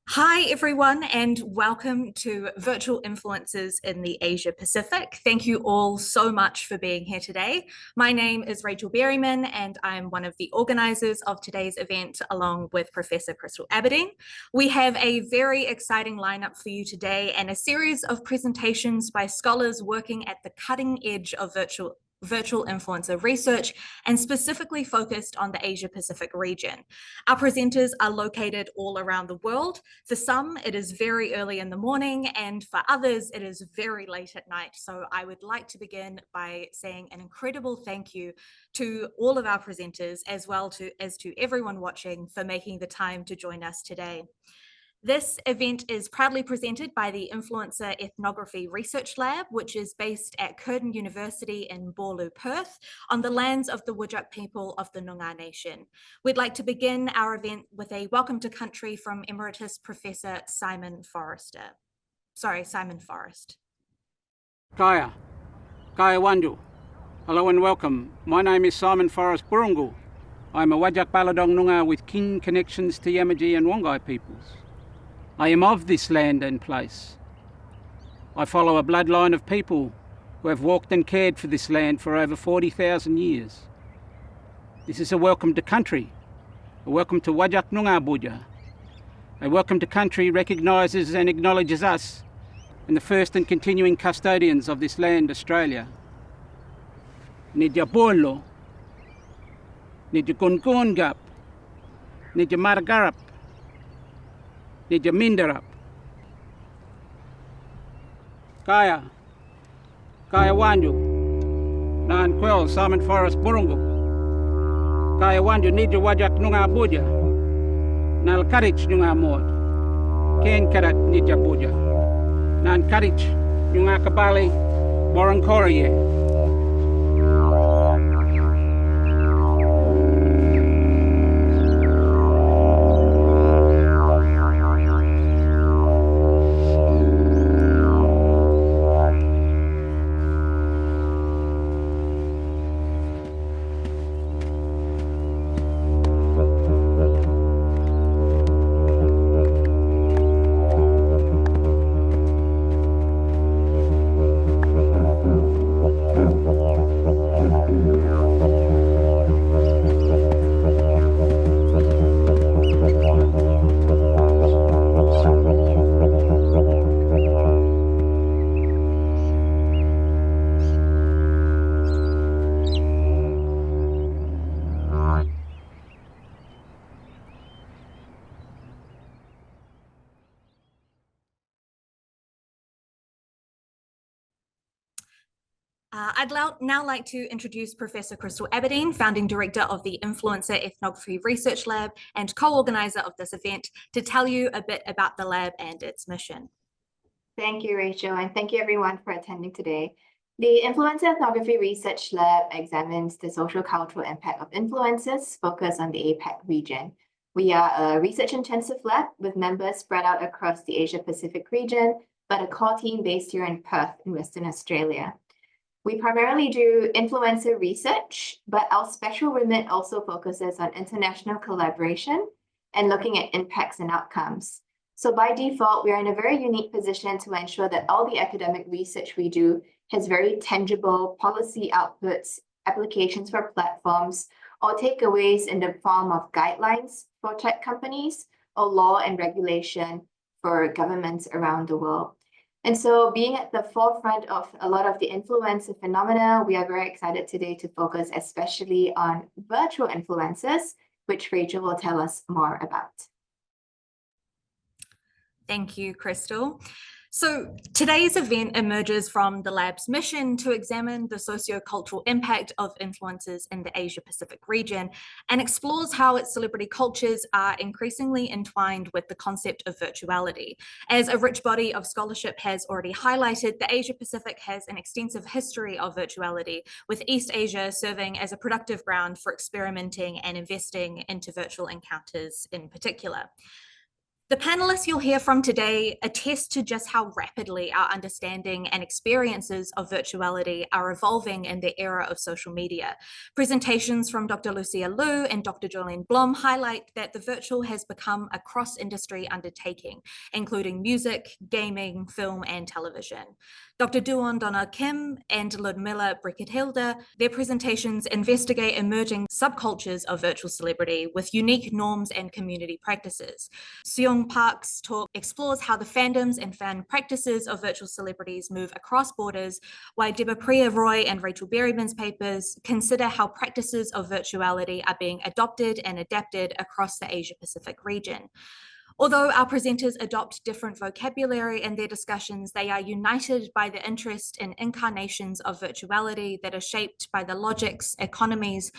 Hi, everyone, and welcome to Virtual Influencers in the Asia Pacific. Thank you all so much for being here today. My name is Rachel Berryman, and I'm one of the organizers of today's event, along with Professor Crystal Aberdeen. We have a very exciting lineup for you today and a series of presentations by scholars working at the cutting edge of virtual influencer research and specifically focused on the Asia Pacific region. Our presenters are located all around the world. For some, it is very early in the morning, and for others, it is very late at night. So I would like to begin by saying an incredible thank you to all of our presenters, as well as to everyone watching for making the time to join us today. This event is proudly presented by the Influencer Ethnography Research Lab, which is based at Curtin University in Boorloo, Perth, on the lands of the Whadjuk people of the Noongar Nation. We'd like to begin our event with a welcome to country from Emeritus Professor Simon Forrest. Kaya Wandu. Hello and welcome. My name is Simon Forrest Burungu. I'm a Whadjuk Balladong Noongar with kin connections to Yamaji and Wongai peoples. I am of this land and place. I follow a bloodline of people who have walked and cared for this land for over 40,000 years. This is a welcome to country, a welcome to Whadjuk Noongar Boodja. A welcome to country recognises and acknowledges us and the first and continuing custodians of this land, Australia. Nidja Boorloo, Nidja Gungungap, Nidja Maragarap, Nidja Mindarap. Kaya Wandu, Nan Kwel Simon Forrest Burungu. Kaya Wandu Nidja Whadjuk Noongar Boodja, Nal Karich Noongar Mood, Ken Karat Nidja Boodja, Nan Karich Noongar Kabali, Borankoriye. I'd now like to introduce Professor Crystal Aberdeen, Founding Director of the Influencer Ethnography Research Lab and co-organizer of this event, to tell you a bit about the lab and its mission. Thank you, Rachel, and thank you everyone for attending today. The Influencer Ethnography Research Lab examines the social-cultural impact of influencers focused on the APAC region. We are a research-intensive lab with members spread out across the Asia-Pacific region, but a core team based here in Perth in Western Australia. We primarily do influencer research, but our special remit also focuses on international collaboration and looking at impacts and outcomes. So by default, we are in a very unique position to ensure that all the academic research we do has very tangible policy outputs, applications for platforms, or takeaways in the form of guidelines for tech companies or law and regulation for governments around the world. And so being at the forefront of a lot of the influencer phenomena, we are very excited today to focus especially on virtual influencers, which Rachel will tell us more about. Thank you, Crystal. So today's event emerges from the lab's mission to examine the socio-cultural impact of influencers in the Asia-Pacific region and explores how its celebrity cultures are increasingly entwined with the concept of virtuality. As a rich body of scholarship has already highlighted, the Asia-Pacific has an extensive history of virtuality, with East Asia serving as a productive ground for experimenting and investing into virtual encounters in particular. The panelists you'll hear from today attest to just how rapidly our understanding and experiences of virtuality are evolving in the era of social media. Presentations from Dr. Lucia Liu and Dr. Jolene Blom highlight that the virtual has become a cross-industry undertaking, including music, gaming, film, and television. Dr. Duon Donna Kim and Ludmila Brickett-Hilda, their presentations investigate emerging subcultures of virtual celebrity with unique norms and community practices. Seong Park's talk explores how the fandoms and fan practices of virtual celebrities move across borders, while Deborah Priya Roy and Rachel Berryman's papers consider how practices of virtuality are being adopted and adapted across the Asia-Pacific region. Although our presenters adopt different vocabulary in their discussions, they are united by the interest in incarnations of virtuality that are shaped by the logics, economies,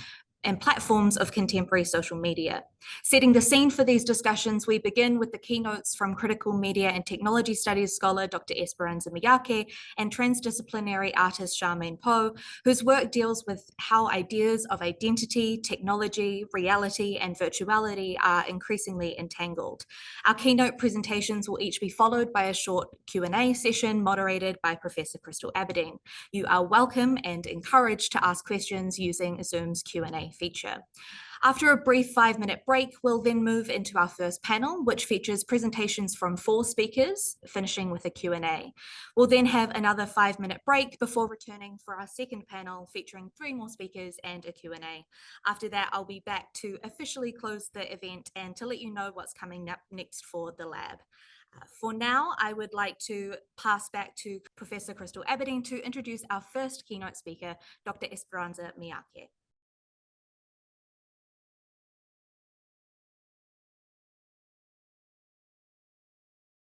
and platforms of contemporary social media. Setting the scene for these discussions, we begin with the keynotes from critical media and technology studies scholar Dr. Esperanza Miyake and transdisciplinary artist Charmaine Poe, whose work deals with how ideas of identity, technology, reality, and virtuality are increasingly entangled. Our keynote presentations will each be followed by a short Q&A session moderated by Professor Crystal Aberdeen. You are welcome and encouraged to ask questions using Zoom's Q&A feature. After a brief 5-minute break, we'll then move into our first panel, which features presentations from 4 speakers, finishing with a Q&A. We'll then have another 5-minute break before returning for our second panel, featuring 3 more speakers and a Q&A. After that, I'll be back to officially close the event and to let you know what's coming up next for the lab. For now, I would like to pass back to Professor Crystal Aberdeen to introduce our first keynote speaker, Dr. Esperanza Miyake.